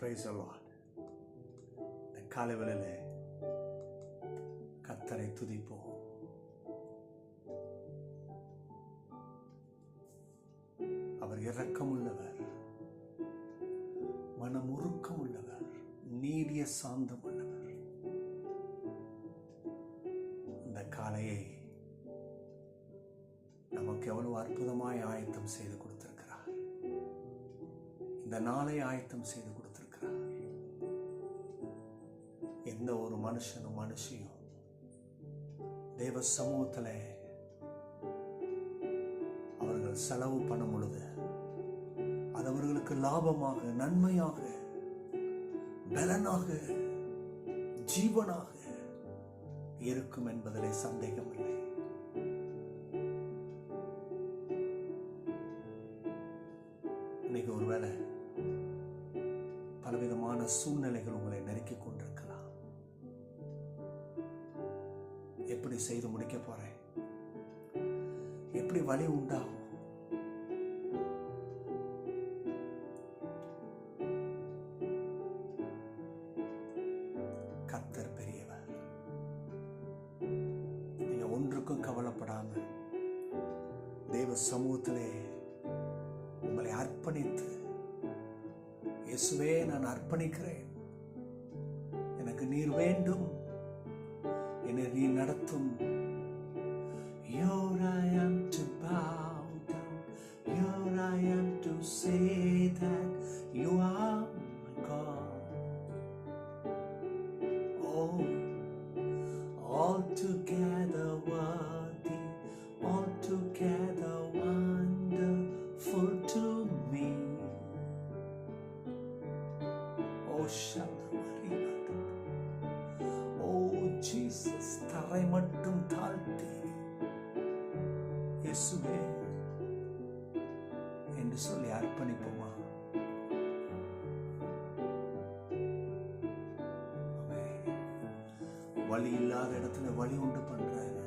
praise the Lord. இந்த காலை வேளையிலே கர்த்தரை துதிப்போம். அவர் இரக்கமுள்ளவர், மனமுருக்கமுள்ளவர், நீடிய சாந்தம் உள்ளவர். இந்த காலையை நமக்கு எவ்வளவு அற்புதமாய் ஆயத்தம் செய்து கொடுத்திருக்கிறார். இந்த நாளை ஆயத்தம் செய்து கொடுத்திருக்கிறார். எந்த ஒரு மனுஷனும் மனுஷியும் தேவ சமூகத்தில் அவர்கள் செலவு பண்ணும் பொழுது அது அவர்களுக்கு லாபமாக, நன்மையாக, பலனாக, ஜீவனாக இருக்கும் என்பதிலே சந்தேகமில்லை. இன்னைக்கு ஒருவேளை பலவிதமான சூழ்நிலைகள் உங்களை நெருக்கிக் கொண்டிருக்கலாம். எப்படி செய்து முடிக்க போறேன்? எப்படி வழி உண்டாகும்? கர்த்தர் பெரியவர். நீங்க ஒன்றுக்கும் கவலைப்படாம தேவ சமூகத்திலே உங்களை அர்ப்பணித்து, இயேசுவே நான் அர்ப்பணிக்கிறேன், எனக்கு நீர் வேண்டும், என்னை நீ நடத்தும். Here I am to bow down, here I am to say that you are my God. Oh, altogether worthy, altogether wonderful to me. Oh, Shalom. Oh, Jesus, தரை மட்டும் தாழ்த்தி இயேசுவே என்று சொல்லி அர்ப்பணிப்போமா? வழி இல்லாத இடத்துல வழி உண்டு பண்றாங்க.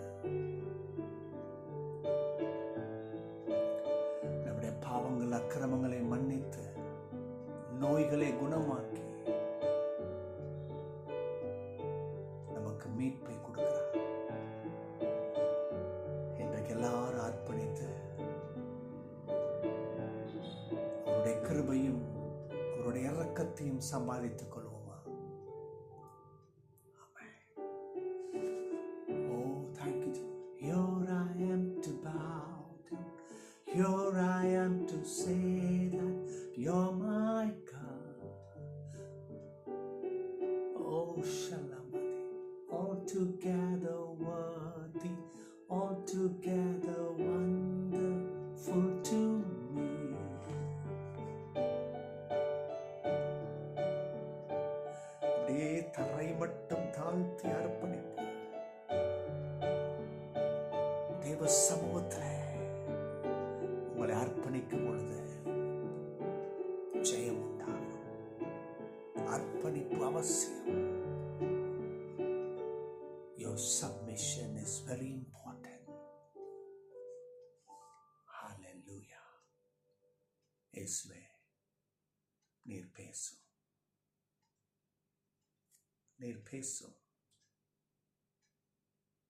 நம்முடைய பாவங்கள், அக்கிரமங்களை மன்னித்து, நோய்களை குணமாக்கி நமக்கு மீட்பை கொடுக்கிறார். இன்றைக்கு எல்லாரும் அர்ப்பணித்து அவருடைய கிருபையும் அவருடைய இரக்கத்தையும் சம்பாதித்துக் கொள்வோமா? Oh, thank you. Here I am to bow down, here I am to say that you're my God. Oh, Shalamati, altogether worthy, altogether wonderful to me. அப்படியே தரை மட்டும் தாழ்த்தி அர்ப்பணிப்போம். தேவ சமூகத்தில் உங்களை அர்ப்பணிக்கும் பொழுது ஜெயம் உண்டாகும். அர்ப்பணிப்பு அவசியம். Your submission is very important. Hallelujah. இயேசுவே, நீர் பேசும், நீர் பேசும்.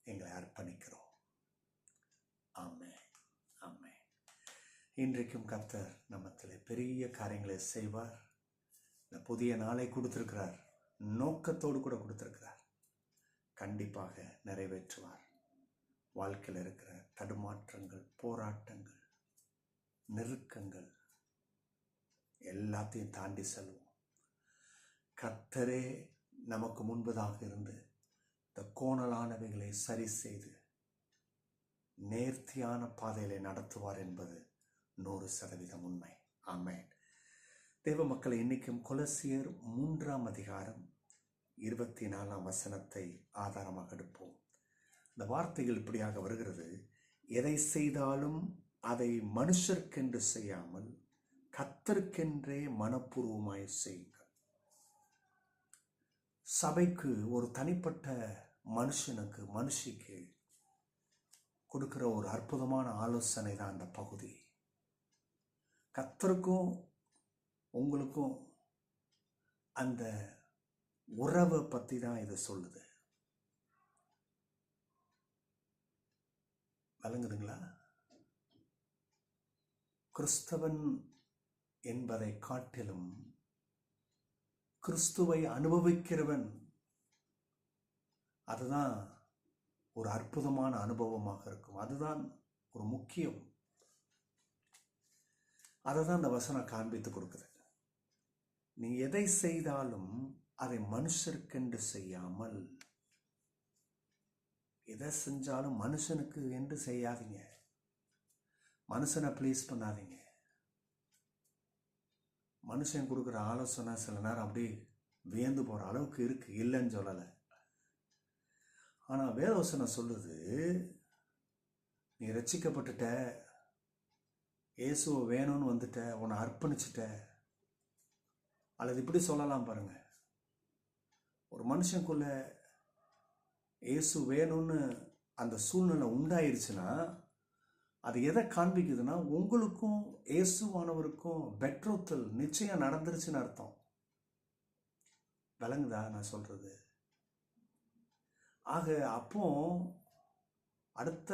எங்களை அர்ப்பணிக்கிறோம். ஆமென், ஆமென். இன்றைக்கும் கர்த்தர் நம்மத்திலே பெரிய காரியங்களை செய்வார். இந்த புதிய நாளை கொடுத்திருக்கிறார், நோக்கத்தோடு கூட கொடுத்திருக்கிறார். கண்டிப்பாக நிறைவேற்றுவார். வாழ்க்கையில் இருக்கிற தடுமாற்றங்கள், போராட்டங்கள், நெருக்கங்கள் எல்லாத்தையும் தாண்டி செல்வோம். கர்த்தரே நமக்கு முன்பதாக இருந்து இந்த கோணலானவைகளை சரி செய்து நேர்த்தியான பாதையிலே நடத்துவார் என்பது 100% உண்மை. ஆமென். தேவ மக்களை, இன்னைக்கும் கொலோசியர் 3ஆம் அதிகாரம் 24ஆம் வசனத்தை ஆதாரமாக எடுப்போம். இந்த வார்த்தைகள் இப்படியாக வருகிறது: எதை செய்தாலும் அதை மனுஷர்க்கென்று செய்யாமல் கர்த்தருக்கென்றே மனப்பூர்வமாய் செய்யுங்கள். சபைக்கு, ஒரு தனிப்பட்ட மனுஷனுக்கு, மனுஷிக்கு கொடுக்கிற ஒரு அற்புதமான ஆலோசனை தான் அந்த பகுதி. கர்த்தருக்கும் உங்களுக்கும் அந்த உறவை பற்றி தான் இது சொல்லுது. விளங்குதுங்களா? கிறிஸ்தவன் என்பதை காட்டிலும் கிறிஸ்துவை அனுபவிக்கிறவன், அதுதான் ஒரு அற்புதமான அனுபவமாக இருக்கும். அதுதான் ஒரு முக்கியம். அதை தான் இந்த வசனம் காண்பித்து கொடுக்குது. நீ எதை செய்தாலும் அதை மனுஷருக்கென்று செய்யாமல், எதை செஞ்சாலும் மனுஷனுக்கு என்று செய்யாதீங்க. மனுஷனை ப்ளீஸ் பண்ணாதீங்க. மனுஷன் கொடுக்குற ஆலோசனை சில நேரம் அப்படி வியந்து போகிற அளவுக்கு இருக்கு, இல்லைன்னு சொல்லலை. ஆனால் வேதவசனம் சொல்லுது, நீ ரட்சிக்கப்பட்டுட்ட, இயேசுவை வேணும்னு வந்துட்ட, உன்னை அர்ப்பணிச்சிட்ட. அல்லது இப்படி சொல்லலாம் பாருங்க, ஒரு மனுஷனுக்குள்ள இயேசு வேணும்னு அந்த சூழ்நிலை உண்டாயிருச்சுன்னா அது எதை காண்பிக்குதுன்னா, உங்களுக்கும் இயேசுவானவருக்கும் பெட்ரோத்தல் நிச்சயம் நடந்துருச்சுன்னு அர்த்தம். விளங்குதா நான் சொல்றது? ஆக அப்போ அடுத்த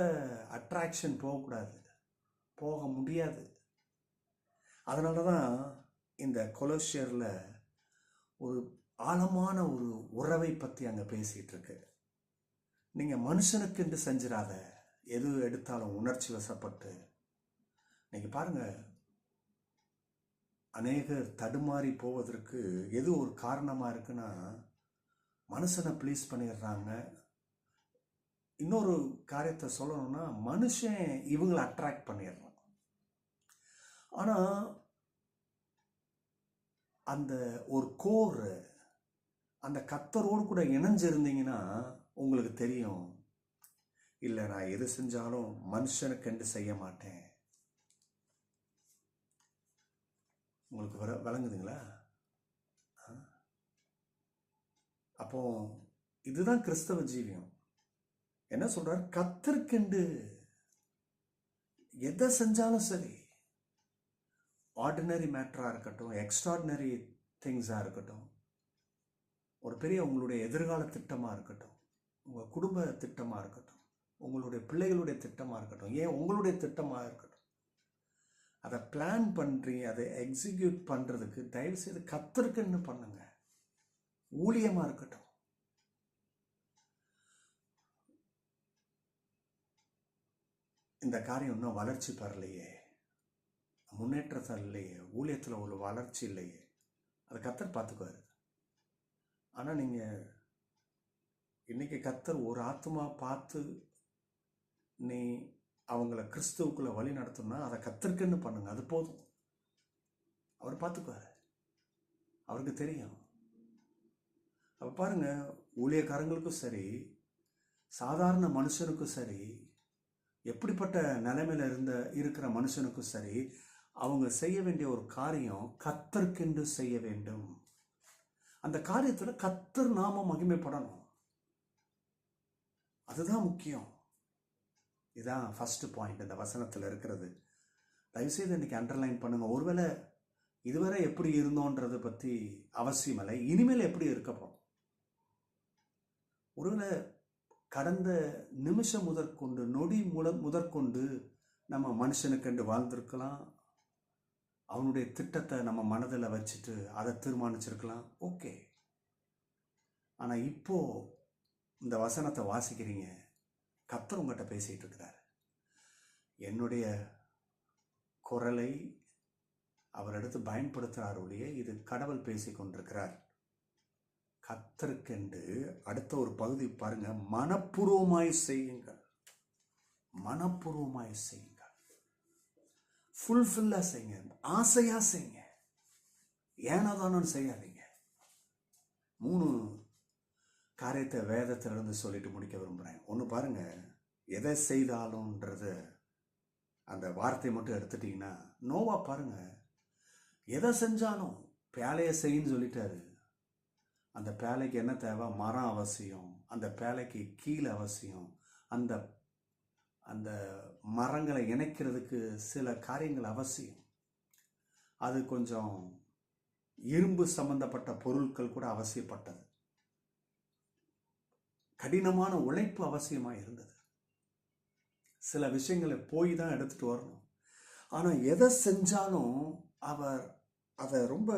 அட்ராக்ஷன் போகக்கூடாது, போக முடியாது. அதனால தான் இந்த கொலோசியரில் ஒரு ஆழமான ஒரு உறவை பற்றி அங்கே பேசிகிட்டு இருக்கு. நீங்கள் மனுஷனுக்கு என்று செஞ்சிடாத, எது எடுத்தாலும் உணர்ச்சி வசப்பட்டு. நீங்கள் பாருங்கள், அநேகர் தடுமாறி போவதற்கு எது ஒரு காரணமாக இருக்குன்னா, மனுஷனை ப்ளீஸ் பண்ணிடுறாங்க. இன்னொரு காரியத்தை சொல்லணும்னா, மனுஷன் இவங்களை அட்ராக்ட் பண்ணிடுறான். ஆனால் அந்த ஒரு கோர், அந்த கர்த்தரோடு கூட இணைஞ்சிருந்தீங்கன்னா உங்களுக்கு தெரியும், இல்லை நான் எது செஞ்சாலும் மனுஷனுக்கென்று செய்ய மாட்டேன். உங்களுக்கு விளங்குதுங்களா? அப்போ இதுதான் கிறிஸ்தவ ஜீவியம். என்ன சொல்றார்? கர்த்தருக்கென்று எதை செஞ்சாலும் சரி, ஆர்டினரி மேட்டராக இருக்கட்டும், எக்ஸ்ட்ராடினரி திங்ஸாக இருக்கட்டும், ஒரு பெரிய உங்களுடைய எதிர்கால திட்டமாக இருக்கட்டும், உங்கள் குடும்ப திட்டமாக இருக்கட்டும், உங்களுடைய பிள்ளைகளுடைய திட்டமாக இருக்கட்டும், ஏன் உங்களுடைய திட்டமாக இருக்கட்டும், அதை பிளான் பண்ணி அதை எக்ஸிக்யூட் பண்ணுறதுக்கு தயவுசெய்து கர்த்தருக்குன்னு பண்ணுங்க. ஊழியமாக இருக்கட்டும். இந்த காரியம் இன்னும் வளர்ச்சி பெறலையே, முன்னேற்றத்தில் இல்லையே, ஊழியத்தில் ஒரு வளர்ச்சி இல்லையே, அதை கர்த்தர் பார்த்துக்குவார். ஆனால் நீங்கள் இன்னைக்கு கர்த்தர் ஒரு ஆத்மா பார்த்து நீ அவங்கள கிறிஸ்துவுக்குள்ளே வழி நடத்தணும்னா அதை கர்த்தருக்குன்னு பண்ணுங்க, அது போதும். அவர் பார்த்துக்குவார், அவருக்கு தெரியும். அப்போ பாருங்க, ஊழியக்காரங்களுக்கும் சரி, சாதாரண மனுஷனுக்கும் சரி, எப்படிப்பட்ட நிலைமையில இருக்கிற மனுஷனுக்கும் சரி, அவங்க செய்ய வேண்டிய ஒரு காரியம் கர்த்தருக்கென்று செய்ய வேண்டும். அந்த காரியத்தில் கர்த்தர் நாம மகிமைப்படணும், அதுதான் முக்கியம். இதுதான் ஃபர்ஸ்ட் பாயிண்ட் இந்த வசனத்தில் இருக்கிறது. தயவுசெய்து இன்னைக்கு அண்டர்லைன் பண்ணுங்க. ஒருவேளை இதுவரை எப்படி இருந்தோன்றதை பற்றி அவசியம் இல்லை, இனிமேல் எப்படி இருக்கப்போம். ஒருவேளை கடந்த நிமிஷம் முதற்கொண்டு, நொடி முதற்கொண்டு நம்ம மனுஷனுக்கென்று வாழ்ந்திருக்கலாம், அவனுடைய திட்டத்தை நம்ம மனதில் வச்சுட்டு அதை தீர்மானிச்சிருக்கலாம், ஓகே. ஆனால் இப்போ இந்த வசனத்தை வாசிக்கிறீங்க, கர்த்தர் உங்கள்கிட்ட பேசிகிட்டு இருக்கிறார். என்னுடைய குரலை அவர் எடுத்து பயன்படுத்துகிறார் ஒழிய இது கடவுள் பேசி கொண்டிருக்கிறார். கர்த்தருக்கென்று அடுத்த ஒரு பகுதி பாருங்க, மனப்பூர்வமாய் செய்யுங்கள், மனப்பூர்வமாய் செய்யுங்கள், ஃபுல்ஃபில்லா செய்யுங்க, ஆசையா செய்யுங்க, ஏனோதானு செய்யாதீங்க. 3 காரியத்தை வேதத்திலிருந்து சொல்லிட்டு முடிக்க விரும்புகிறேன். ஒன்று பாருங்க, எதை செய்தாலும்ன்றது அந்த வார்த்தை மட்டும் எடுத்துட்டீங்கன்னா, நோவா பாருங்க, எதை செஞ்சாலும் பேழையை செய்யின்னு சொல்லிட்டாரு. அந்த பேழைக்கு என்ன தேவை? மரம் அவசியம், அந்த பேழைக்கு கீழே அவசியம், அந்த அந்த மரங்களை இணைக்கிறதுக்கு சில காரியங்கள் அவசியம். அது கொஞ்சம் இரும்பு சம்பந்தப்பட்ட பொருட்கள் கூட அவசியப்பட்டது. கடினமான உழைப்பு அவசியமாக இருந்தது. சில விஷயங்களை போய் தான் எடுத்துட்டு வரணும். ஆனால் எதை செஞ்சாலும் அவர் அதை ரொம்ப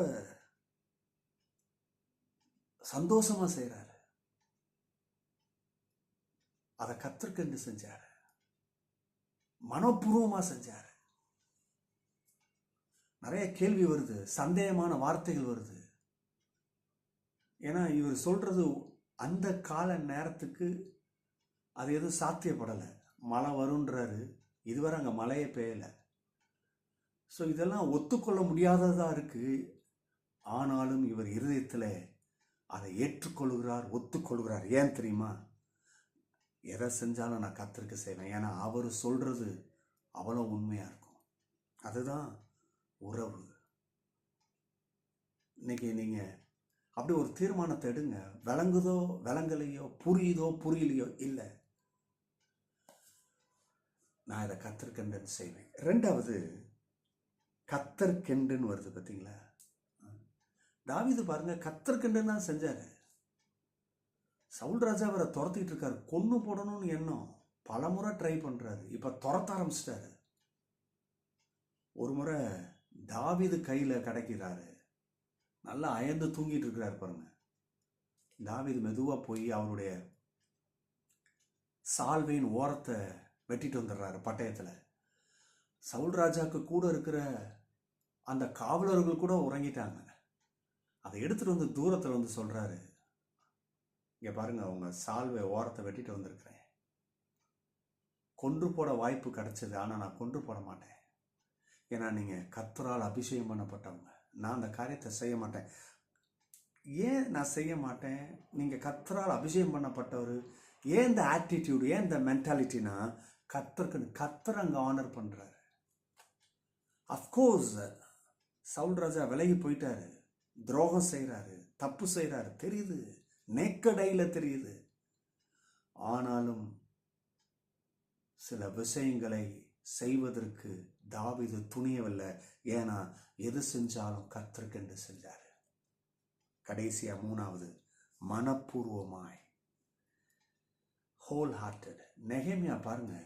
சந்தோஷமா செய்கிறாரு. அதை கர்த்தருக்கென்று செஞ்சாரு, மனப்பூர்வமாக செஞ்சாரு. நிறைய கேள்வி வருது, சந்தேகமான வார்த்தைகள் வருது. ஏன்னா இவர் சொல்றது அந்த கால நேரத்துக்கு அது எதுவும் சாத்தியப்படலை. மழை வருன்றாரு, இதுவரை அங்கே மழையே பெய்யலை. ஸோ இதெல்லாம் ஒத்துக்கொள்ள முடியாததாக இருக்குது. ஆனாலும் இவர் இருதயத்தில் அதை ஏற்றுக்கொள்கிறார், ஒத்துக்கொள்கிறார். ஏன் தெரியுமா? எதை செஞ்சாலும் நான் கர்த்தருக்கு செய்வேன். ஏன்னா அவர் சொல்கிறது அவ்வளோ உண்மையாக இருக்கும். அதுதான் உறவு. இன்னைக்கு நீங்கள் அப்படி ஒரு தீர்மானத்தை எடுங்க. விளங்குதோ விளங்கலையோ, புரியுதோ புரியலையோ, இல்லை, நான் இதை கர்த்தருக்கென்று செய்வேன். ரெண்டாவது, கர்த்தருக்கென்றுன்னு வருது பார்த்தீங்களா? தாவீது பாருங்க, கர்த்தருக்கென்று தான் செஞ்சாரு. சவுல் ராஜா அவரை துரத்திட்டு இருக்காரு, கொன்னு போடணும்னு எண்ணம். பல முறை ட்ரை பண்றாரு, இப்ப துரத்த ஆரம்பிச்சிட்டாரு. ஒரு முறை தாவீது கையில கிடைக்கிறாரு, நல்லா அயர்ந்து தூங்கிட்டு இருக்கிறாரு பாருங்க. தாவீது மெதுவா போய் அவருடைய சால்வையின் ஓரத்தை வெட்டிட்டு வந்துடுறாரு பட்டயத்துல. சவுல் ராஜாக்கு கூட இருக்கிற அந்த காவலர்கள் கூட உறங்கிட்டாங்க. அதை எடுத்துட்டு வந்து தூரத்தில் வந்து சொல்றாரு, இங்க பாருங்க, அவங்க சால்வை ஓரத்தை வெட்டிட்டு வந்திருக்கிறேன். கொன்று போட வாய்ப்பு கிடைச்சது, ஆனால் நான் கொன்று போட மாட்டேன். ஏன்னா நீங்க கர்த்தரால் அபிஷேகம் பண்ணப்பட்டவங்க. நான் அந்த காரியத்தை செய்ய மாட்டேன். ஏன் நான் செய்ய மாட்டேன்? நீங்க கர்த்தரால் அபிஷேகம் பண்ணப்பட்டவர். ஏன் இந்த ஆட்டிடியூடு, ஏன் இந்த மென்டாலிட்டினா, கர்த்தர் அங்க ஆனர் பண்றாரு. அஃப்கோர்ஸ் சவுல் ராஜா விலகி போயிட்டாரு, துரோகம் செய்கிறாரு, தப்பு செய்கிறாரு, தெரியுது, நேக்கடையில் தெரியுது. ஆனாலும் சில விஷயங்களை செய்வதற்கு தாவீது துணியவில்லை. ஏன்னா எது செஞ்சாலும் கர்த்தருக்கென்று செஞ்சாரு. கடைசியா மூணாவது, மனப்பூர்வமாய், ஹோல் ஹார்ட்டட். நெகேமியா பாருங்க,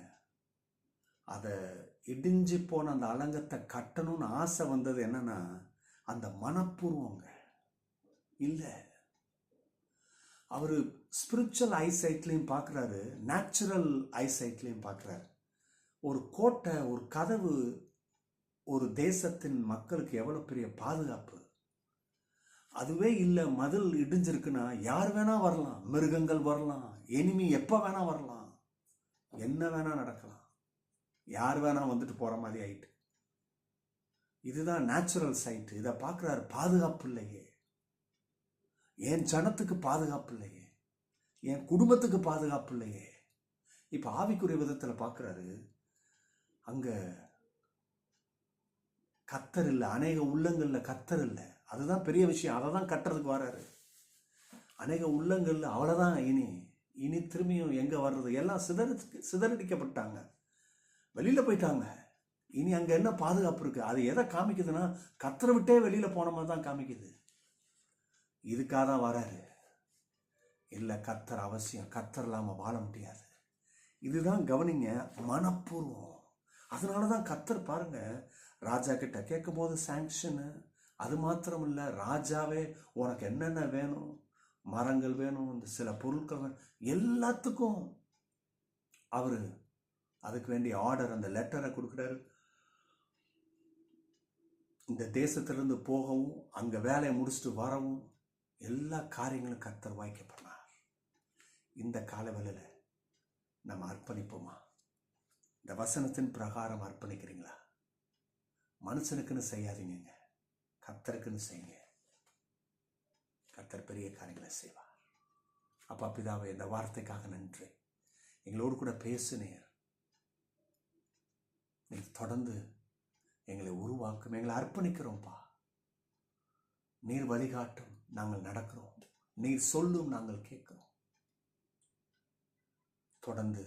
அதை இடிஞ்சு போன அந்த அலங்கத்தை கட்டணும்னு ஆசை வந்தது என்னன்னா அந்த மனப்பூர்வங்க இல்லை. அவர் ஸ்பிரிச்சுவல் ஐசைட்லையும் பார்க்குறாரு, நேச்சுரல் ஐசைட்லையும் பார்க்குறாரு. ஒரு கோட்டை, ஒரு கதவு ஒரு தேசத்தின் மக்களுக்கு எவ்வளோ பெரிய பாதுகாப்பு. அதுவே இல்லை, மதில் இடிஞ்சிருக்குன்னா யார் வேணா வரலாம், மிருகங்கள் வரலாம், எனிமி எப்போ வேணா வரலாம், என்ன வேணா நடக்கலாம், யார் வேணா வந்துட்டு போகிற மாதிரி ஆயிட்டு. இதுதான் நேச்சுரல் சைட்டு. இதை பார்க்குறாரு, பாதுகாப்பு இல்லையே, என் ஜனத்துக்கு பாதுகாப்பு இல்லையே, என் குடும்பத்துக்கு பாதுகாப்பு இல்லையே. இப்போ ஆவிக்குரிய விதத்தில் பார்க்குறாரு, அங்கே கர்த்தர் இல்லை, அநேக உள்ளங்களில் கர்த்தர் இல்லை. அதுதான் பெரிய விஷயம். அதை தான் கட்டுறதுக்கு வர்றாரு. அநேக உள்ளங்களில் அவ்வளோதான். இனி திரும்பியும் எங்கே வர்றது? எல்லாம் சிதறடிக்கப்பட்டாங்க, வெளியில் போயிட்டாங்க. இனி அங்கே என்ன பாதுகாப்பு இருக்குது? அது எதை காமிக்குதுன்னா, கர்த்தரை விட்டே வெளியில் போன மாதிரி தான் காமிக்குது. இதுக்காக தான் வராரு. இல்லை, கர்த்தர் அவசியம், கர்த்தர் இல்லாமல் வாழ முடியாது. இதுதான் கவனிங்க, மனப்பூர்வம். அதனால தான் கர்த்தர் பாருங்க, ராஜா கிட்ட கேட்கும் போது சாங்ஷனு. அது மாத்திரம் இல்லை, ராஜாவே உனக்கு என்னென்ன வேணும், மரங்கள் வேணும், இந்த சில பொருட்கள் வேணும், எல்லாத்துக்கும் அவரு அதுக்கு வேண்டிய ஆர்டர், அந்த லெட்டரை கொடுக்குறாரு. இந்த தேசத்திலிருந்து போகவும் அங்கே வேலையை முடிச்சுட்டு வரவும் எல்லா காரியங்களும் கர்த்தர் வாய்க்கப்பட்டார். இந்த காலவேளையில் நம்ம அர்ப்பணிப்போமா? இந்த வசனத்தின் பிரகாரம் அர்ப்பணிக்கிறீங்களா? மனுஷனுக்குன்னு செய்யாதீங்க, கர்த்தருக்குன்னு செய்யுங்க. கர்த்தர் பெரிய காரியங்களை செய்வார். அப்பா பிதாவே, இந்த வார்த்தைக்காக நன்றி. எங்களோடு கூட பேசுனீர். நீர் தொடர்ந்து எங்களை உருவாக்கும். எங்களை அர்ப்பணிக்கிறோம்ப்பா. நீர் வழிகாட்டும், நாங்கள் நடக்கிறோம். நீர் சொல்லும், நாங்கள் கேட்கிறோம். தொடர்ந்து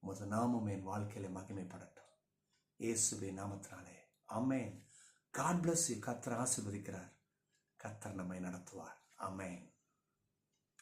உமது நாமம் என் வாழ்க்கையில மகிமைப்படட்டும். இயேசுவின் நாமத்தினாலே ஆமென். God bless you. கர்த்தர் ஆசீர்வதிக்கிறார். நடத்துவார். ஆமென்.